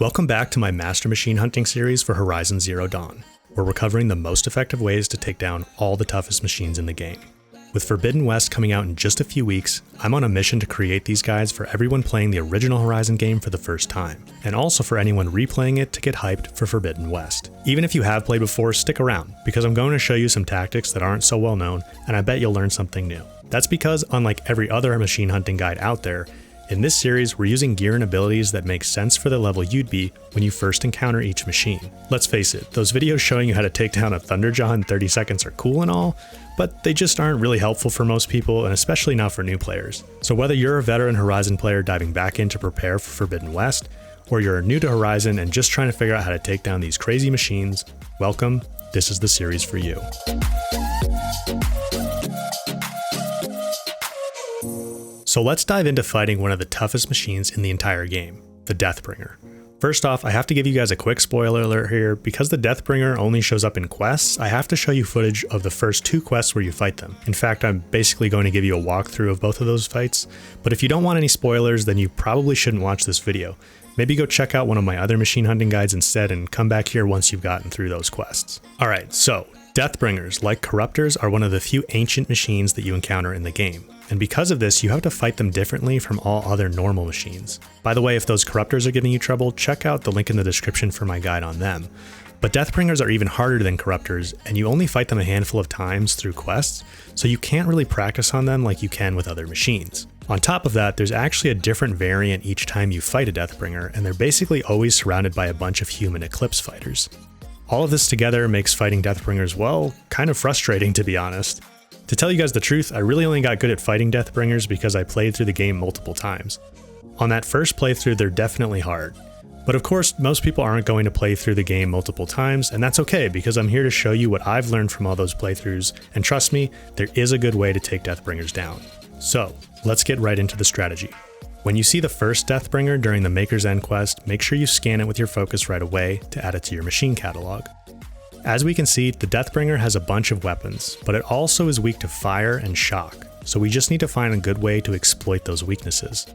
Welcome back to my Master Machine Hunting series for Horizon Zero Dawn, where we're covering the most effective ways to take down all the toughest machines in the game. With Forbidden West coming out in just a few weeks, I'm on a mission to create these guides for everyone playing the original Horizon game for the first time, and also for anyone replaying it to get hyped for Forbidden West. Even if you have played before, stick around, because I'm going to show you some tactics that aren't so well known, and I bet you'll learn something new. That's because, unlike every other machine hunting guide out there, in this series, we're using gear and abilities that make sense for the level you'd be when you first encounter each machine. Let's face it, those videos showing you how to take down a Thunderjaw in 30 seconds are cool and all, but they just aren't really helpful for most people, and especially not for new players. So whether you're a veteran Horizon player diving back in to prepare for Forbidden West, or you're new to Horizon and just trying to figure out how to take down these crazy machines, welcome, this is the series for you. So let's dive into fighting one of the toughest machines in the entire game, the Deathbringer. First off, I have to give you guys a quick spoiler alert here. Because the Deathbringer only shows up in quests, I have to show you footage of the first two quests where you fight them. In fact, I'm basically going to give you a walkthrough of both of those fights, but if you don't want any spoilers, then you probably shouldn't watch this video. Maybe go check out one of my other machine hunting guides instead and come back here once you've gotten through those quests. Alright, so Deathbringers, like Corruptors, are one of the few ancient machines that you encounter in the game. And because of this, you have to fight them differently from all other normal machines. By the way, if those Corruptors are giving you trouble, check out the link in the description for my guide on them. But Deathbringers are even harder than Corruptors, and you only fight them a handful of times through quests, so you can't really practice on them like you can with other machines. On top of that, there's actually a different variant each time you fight a Deathbringer, and they're basically always surrounded by a bunch of human Eclipse fighters. All of this together makes fighting Deathbringers, well, kind of frustrating to be honest. To tell you guys the truth, I really only got good at fighting Deathbringers because I played through the game multiple times. On that first playthrough, they're definitely hard. But of course, most people aren't going to play through the game multiple times, and that's okay because I'm here to show you what I've learned from all those playthroughs, and trust me, there is a good way to take Deathbringers down. So, let's get right into the strategy. When you see the first Deathbringer during the Maker's End quest, make sure you scan it with your focus right away to add it to your machine catalog. As we can see, the Deathbringer has a bunch of weapons, but it also is weak to fire and shock, so we just need to find a good way to exploit those weaknesses.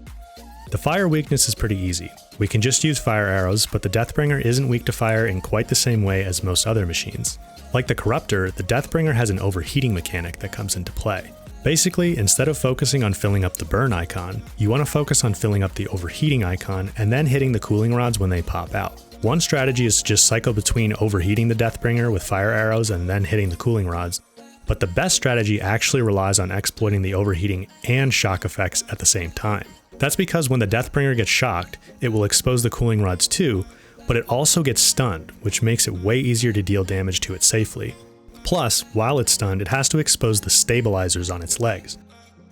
The fire weakness is pretty easy. We can just use fire arrows, but the Deathbringer isn't weak to fire in quite the same way as most other machines. Like the Corruptor, the Deathbringer has an overheating mechanic that comes into play. Basically, instead of focusing on filling up the burn icon, you want to focus on filling up the overheating icon and then hitting the cooling rods when they pop out. One strategy is to just cycle between overheating the Deathbringer with fire arrows and then hitting the cooling rods, but the best strategy actually relies on exploiting the overheating and shock effects at the same time. That's because when the Deathbringer gets shocked, it will expose the cooling rods too, but it also gets stunned, which makes it way easier to deal damage to it safely. Plus, while it's stunned, it has to expose the stabilizers on its legs.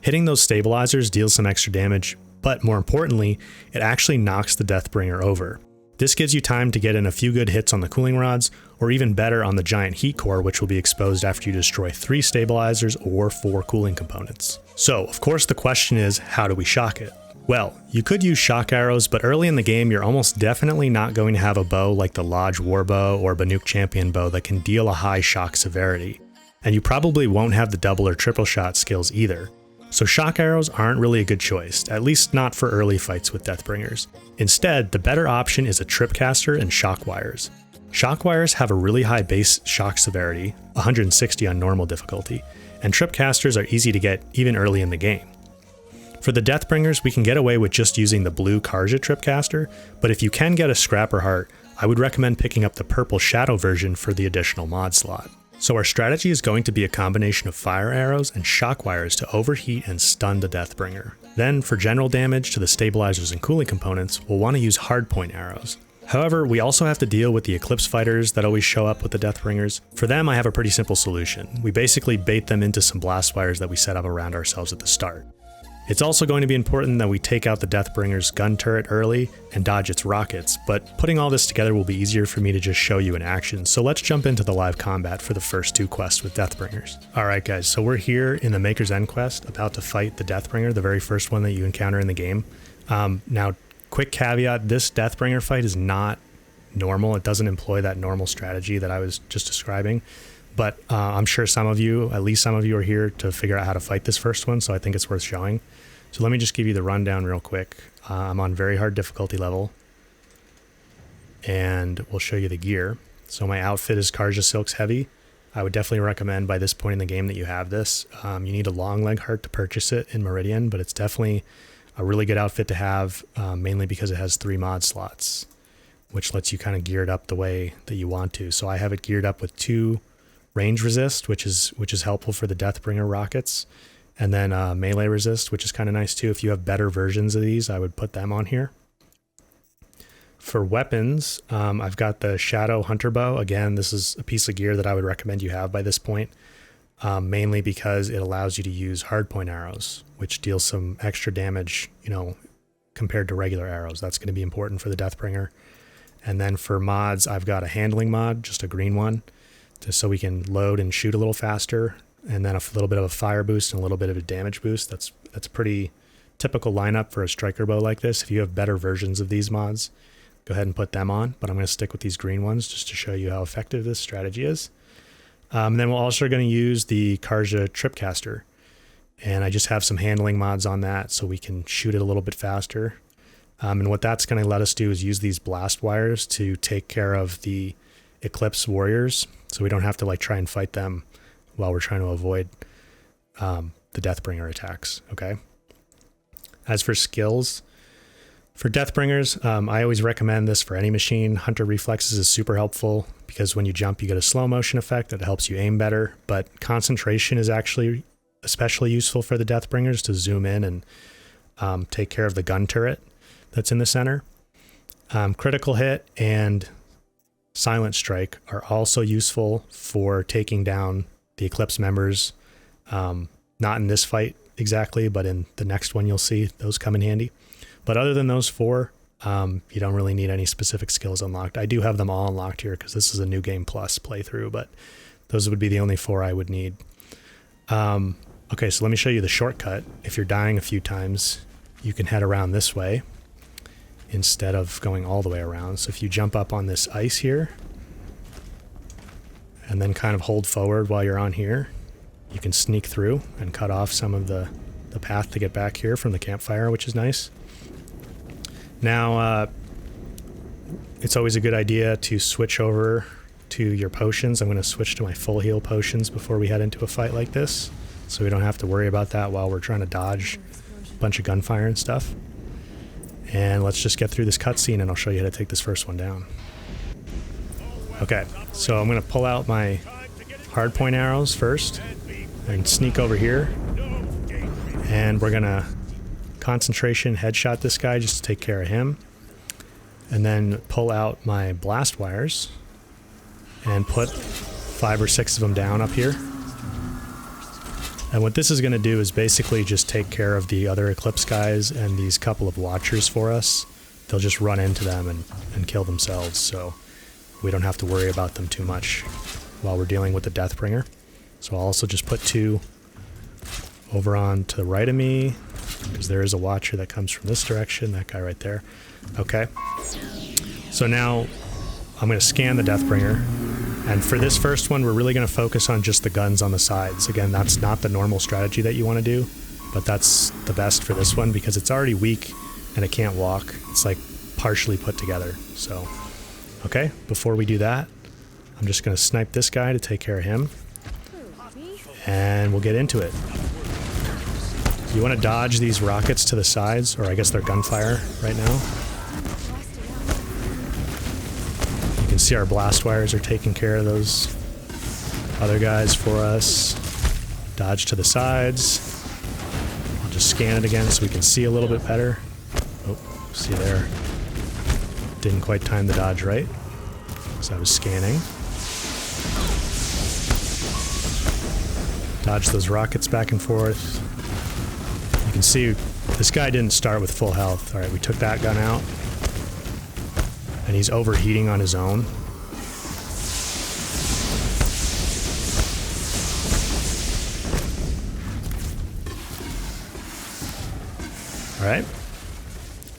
Hitting those stabilizers deals some extra damage, but more importantly, it actually knocks the Deathbringer over. This gives you time to get in a few good hits on the cooling rods, or even better on the giant heat core, which will be exposed after you destroy 3 stabilizers or 4 cooling components. So, of course the question is, how do we shock it? Well, you could use shock arrows, but early in the game you're almost definitely not going to have a bow like the Lodge Warbow or Banuk Champion bow that can deal a high shock severity. And you probably won't have the double or triple shot skills either. So shock arrows aren't really a good choice, at least not for early fights with Deathbringers. Instead, the better option is a Tripcaster and shock wires. Shock wires have a really high base shock severity, 160 on normal difficulty, and Tripcasters are easy to get even early in the game. For the Deathbringers, we can get away with just using the blue Karja Tripcaster, but if you can get a Scrapper Heart, I would recommend picking up the purple Shadow version for the additional mod slot. So our strategy is going to be a combination of fire arrows and shock wires to overheat and stun the Deathbringer. Then, for general damage to the stabilizers and cooling components, we'll want to use hardpoint arrows. However, we also have to deal with the Eclipse fighters that always show up with the Deathbringers. For them, I have a pretty simple solution. We basically bait them into some blast wires that we set up around ourselves at the start. It's also going to be important that we take out the Deathbringer's gun turret early and dodge its rockets, but putting all this together will be easier for me to just show you in action, so let's jump into the live combat for the first 2 quests with Deathbringers. Alright guys, so we're here in the Maker's End quest, about to fight the Deathbringer, the very first one that you encounter in the game. Now, quick caveat, this Deathbringer fight is not normal, it doesn't employ that normal strategy that I was just describing. But I'm sure some of you, at least some of you, are here to figure out how to fight this first one, so I think it's worth showing. So let me just give you the rundown real quick. I'm on very hard difficulty level. and we'll show you the gear. So my outfit is Carja Silks Heavy. I would definitely recommend by this point in the game that you have this. You need a long leg heart to purchase it in Meridian, but it's definitely a really good outfit to have, mainly because it has 3 mod slots, which lets you kind of gear it up the way that you want to. So I have it geared up with 2 range resist, which is helpful for the Deathbringer rockets, and then melee resist, which is kind of nice too. If you have better versions of these, I would put them on here. For weapons, I've got the Shadow Hunter Bow. Again, this is a piece of gear that I would recommend you have by this point, mainly because it allows you to use hardpoint arrows, which deals some extra damage, you know, compared to regular arrows. That's going to be important for the Deathbringer. And then for mods, I've got a handling mod, just a green one, just so we can load and shoot a little faster, and then a little bit of a fire boost and a little bit of a damage boost. That's a pretty typical lineup for a striker bow like this. If you have better versions of these mods, go ahead and put them on, but I'm going to stick with these green ones just to show you how effective this strategy is. And then we're also going to use the Carja Tripcaster, and I just have some handling mods on that so we can shoot it a little bit faster. And what that's going to let us do is use these blast wires to take care of the Eclipse warriors, so we don't have to like try and fight them while we're trying to avoid the Deathbringer attacks. Okay. As for skills, for Deathbringers, I always recommend this for any machine. Hunter Reflexes is super helpful because when you jump, you get a slow motion effect that helps you aim better. But Concentration is actually especially useful for the Deathbringers to zoom in and take care of the gun turret that's in the center. Critical Hit and Silent Strike are also useful for taking down the Eclipse members. Not in this fight exactly, but in the next one you'll see those come in handy. But other than those 4, you don't really need any specific skills unlocked. I do have them all unlocked here because this is a New Game Plus playthrough, but those would be the only 4 I would need. Okay, so let me show you the shortcut. If you're dying a few times, you can head around this way instead of going all the way around. So if you jump up on this ice here and then kind of hold forward while you're on here, you can sneak through and cut off some of the path to get back here from the campfire, which is nice. Now, it's always a good idea to switch over to your potions. I'm going to switch to my full heal potions before we head into a fight like this, so we don't have to worry about that while we're trying to dodge a bunch of gunfire and stuff. And let's just get through this cutscene and I'll show you how to take this first one down. Okay, so I'm going to pull out my hardpoint arrows first and sneak over here. And we're going to Concentration headshot this guy just to take care of him. And then pull out my blast wires and put 5 or 6 of them down up here. And what this is going to do is basically just take care of the other Eclipse guys and these couple of watchers for us. They'll just run into them and kill themselves, so we don't have to worry about them too much while we're dealing with the Deathbringer. So I'll also just put 2 over on to the right of me, because there is a watcher that comes from this direction, that guy right there. Okay. So now I'm going to scan the Deathbringer, and for this first one, we're really going to focus on just the guns on the sides. Again, that's not the normal strategy that you want to do, but that's the best for this one because it's already weak and it can't walk. It's like partially put together. So, okay, before we do that, I'm just going to snipe this guy to take care of him, and we'll get into it. You want to dodge these rockets to the sides, or I guess they're gunfire right now. You can see our blast wires are taking care of those other guys for us. Dodge to the sides. I'll just scan it again so we can see a little bit better. Oh, see there. Didn't quite time the dodge right, because I was scanning. Dodge those rockets back and forth. You can see this guy didn't start with full health. Alright, we took that gun out. And he's overheating on his own. Alright.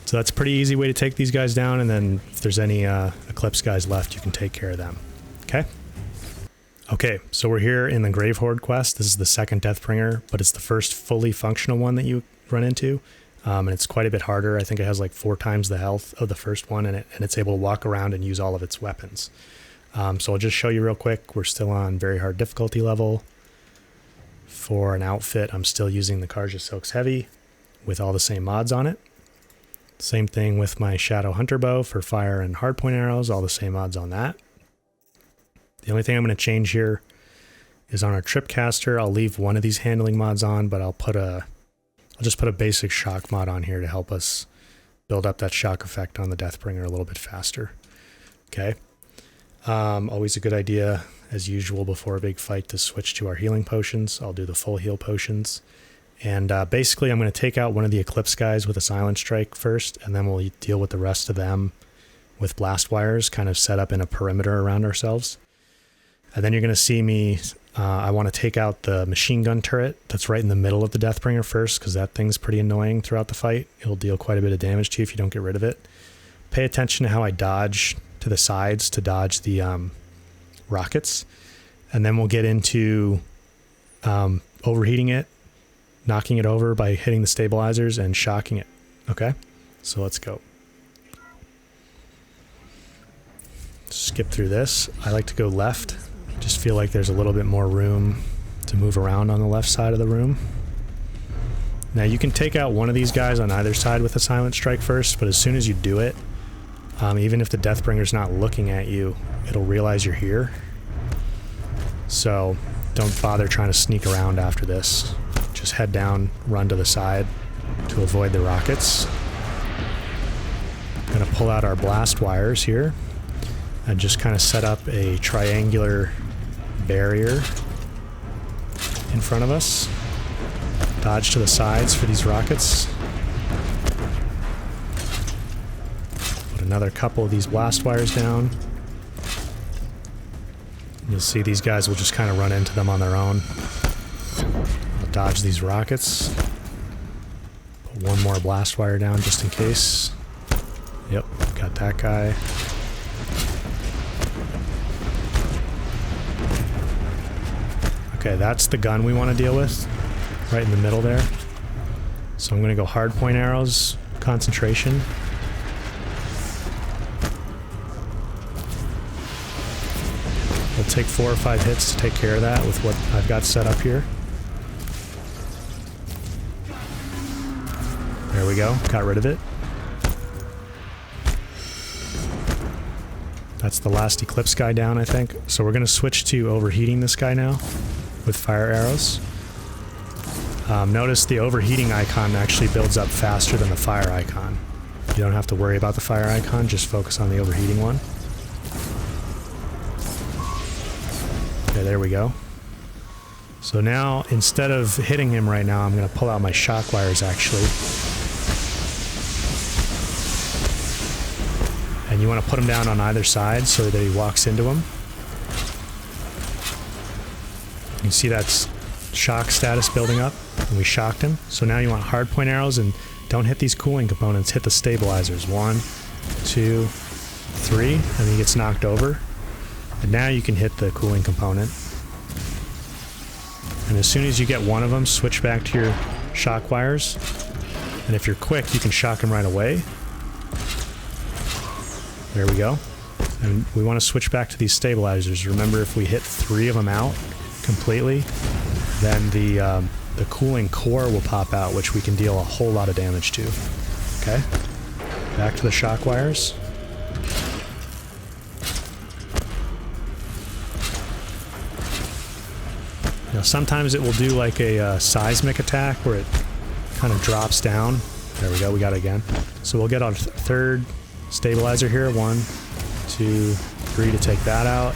So that's a pretty easy way to take these guys down, and then if there's any Eclipse guys left, you can take care of them. Okay? Okay, so we're here in the Grave Horde quest. This is the second Deathbringer, but it's the first fully functional one that you run into. And it's quite a bit harder. I think it has like 4 times the health of the first one, and it's able to walk around and use all of its weapons. So I'll just show you real quick. We're still on very hard difficulty level. For an outfit, I'm still using the Karja Silks Heavy with all the same mods on it. Same thing with my Shadow Hunter Bow for fire and hardpoint arrows, all the same mods on that. The only thing I'm going to change here is on our Tripcaster. I'll leave one of these handling mods on, but I'll just put a basic shock mod on here to help us build up that shock effect on the Deathbringer a little bit faster. Okay. Always a good idea, as usual, before a big fight to switch to our healing potions. I'll do the full heal potions. And basically, I'm going to take out one of the Eclipse guys with a Silent Strike first, and then we'll deal with the rest of them with blast wires, kind of set up in a perimeter around ourselves. And then you're going to see me, I want to take out the machine gun turret that's right in the middle of the Deathbringer first, because that thing's pretty annoying throughout the fight. It'll deal quite a bit of damage to you if you don't get rid of it. Pay attention to how I dodge to the sides to dodge the rockets. And then we'll get into overheating it, knocking it over by hitting the stabilizers, and shocking it. Okay? So let's go. Skip through this. I like to go left. Just feel like there's a little bit more room to move around on the left side of the room. Now you can take out one of these guys on either side with a Silent Strike first, but as soon as you do it, even if the Deathbringer's not looking at you, it'll realize you're here. So don't bother trying to sneak around after this. Just head down, run to the side to avoid the rockets. I'm going to pull out our blast wires here and just kind of set up a triangular barrier in front of us. Dodge to the sides for these rockets. Put another couple of these blast wires down. You'll see these guys will just kind of run into them on their own. I'll dodge these rockets. Put one more blast wire down just in case. Yep, got that guy. Okay, that's the gun we want to deal with, right in the middle there. So I'm going to go hardpoint arrows, concentration. It'll take 4 or 5 hits to take care of that with what I've got set up here. There we go, got rid of it. That's the last Eclipse guy down, I think. So we're going to switch to overheating this guy now with fire arrows. Notice the overheating icon actually builds up faster than the fire icon. You don't have to worry about the fire icon, just focus on the overheating one. Okay, there we go. So now, instead of hitting him right now, I'm going to pull out my shock wires actually. And you want to put him down on either side so that he walks into him. You can see that's shock status building up, and we shocked him. So now you want hardpoint arrows, and don't hit these cooling components, hit the stabilizers. 1, 2, 3, and then he gets knocked over. And now you can hit the cooling component. And as soon as you get one of them, switch back to your shock wires. And if you're quick, you can shock him right away. There we go. And we want to switch back to these stabilizers. Remember, if we hit 3 of them out completely, then the cooling core will pop out, which we can deal a whole lot of damage to. Okay? Back to the shock wires. Now sometimes it will do like a seismic attack where it kind of drops down. There we go, we got it again. So we'll get our third stabilizer here. 1, 2, 3 to take that out.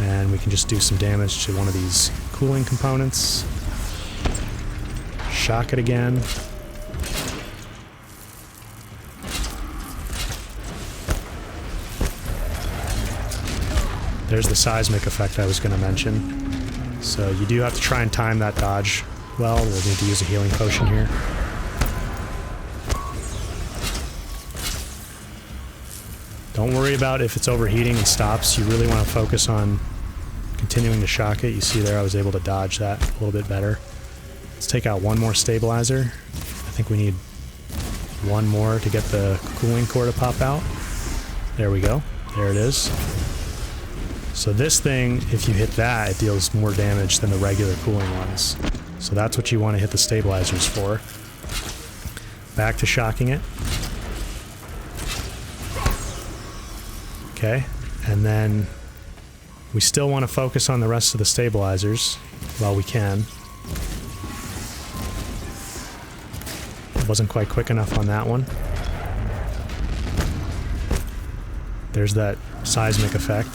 And we can just do some damage to one of these cooling components. Shock it again. There's the seismic effect I was going to mention. So you do have to try and time that dodge well. We'll need to use a healing potion here. Don't worry about if it's overheating and stops. You really want to focus on continuing to shock it. You see there I was able to dodge that a little bit better. Let's take out one more stabilizer. I think we need One more to get the cooling core to pop out. There we go. There it is. So this thing, if you hit that, it deals more damage than the regular cooling ones. So that's what you want to hit the stabilizers for. Back to shocking it. Okay, and then we still want to focus on the rest of the stabilizers while we can. Wasn't quite quick enough on that one. There's that seismic effect.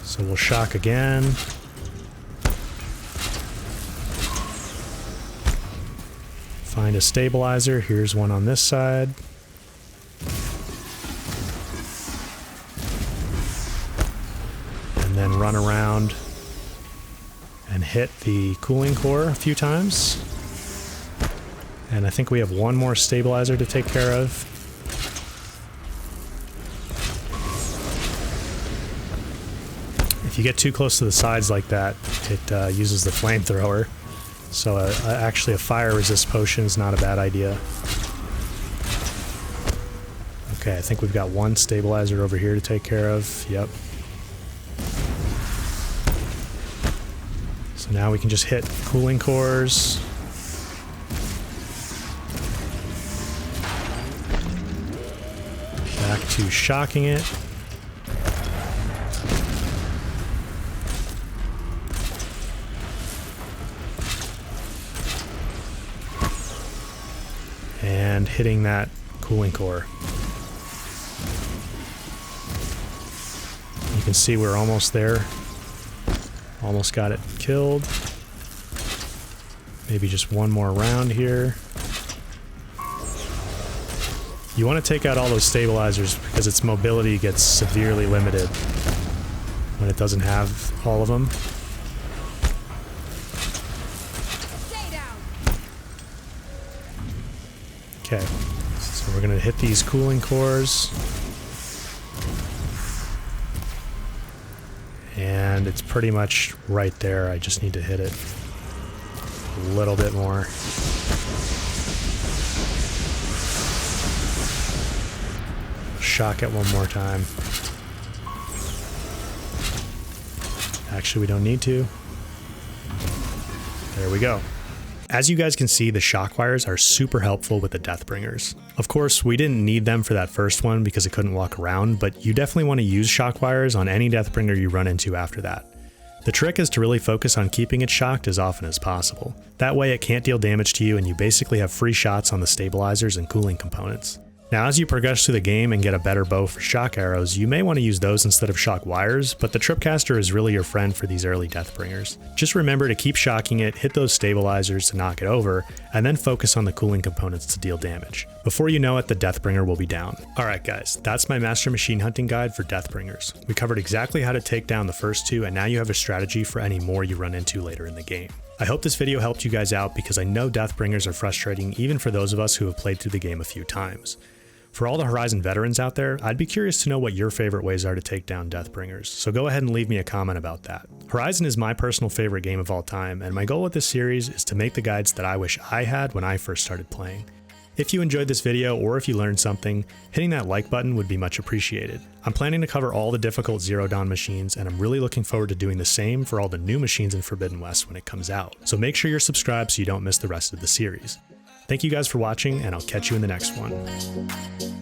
So we'll shock again. Find a stabilizer. Here's one on this side. And then run around and hit the cooling core a few times. And I think we have one more stabilizer to take care of. If you get too close to the sides like that, it uses the flamethrower. So actually a fire resist potion is not a bad idea. Okay, I think we've got one stabilizer over here to take care of. Yep. So now we can just hit cooling cores. Back to shocking it. And hitting that cooling core. You can see we're almost there. Almost got it killed. Maybe just one more round here. You want to take out all those stabilizers because its mobility gets severely limited when it doesn't have all of them. Okay, so we're going to hit these cooling cores. And it's pretty much right there. I just need to hit it a little bit more. Shock it one more time. Actually, we don't need to. There we go. As you guys can see, the shock wires are super helpful with the Deathbringers. Of course, we didn't need them for that first one because it couldn't walk around, but you definitely want to use shock wires on any Deathbringer you run into after that. The trick is to really focus on keeping it shocked as often as possible. That way it can't deal damage to you and you basically have free shots on the stabilizers and cooling components. Now, as you progress through the game and get a better bow for shock arrows, you may want to use those instead of shock wires, but the Tripcaster is really your friend for these early Deathbringers. Just remember to keep shocking it, hit those stabilizers to knock it over, and then focus on the cooling components to deal damage. Before you know it, the Deathbringer will be down. Alright guys, that's my Master Machine Hunting Guide for Deathbringers. We covered exactly how to take down the first two, and now you have a strategy for any more you run into later in the game. I hope this video helped you guys out because I know Deathbringers are frustrating even for those of us who have played through the game a few times. For all the Horizon veterans out there, I'd be curious to know what your favorite ways are to take down Deathbringers, so go ahead and leave me a comment about that. Horizon is my personal favorite game of all time, and my goal with this series is to make the guides that I wish I had when I first started playing. If you enjoyed this video, or if you learned something, hitting that like button would be much appreciated. I'm planning to cover all the difficult Zero Dawn machines, and I'm really looking forward to doing the same for all the new machines in Forbidden West when it comes out, so make sure you're subscribed so you don't miss the rest of the series. Thank you guys for watching, and I'll catch you in the next one.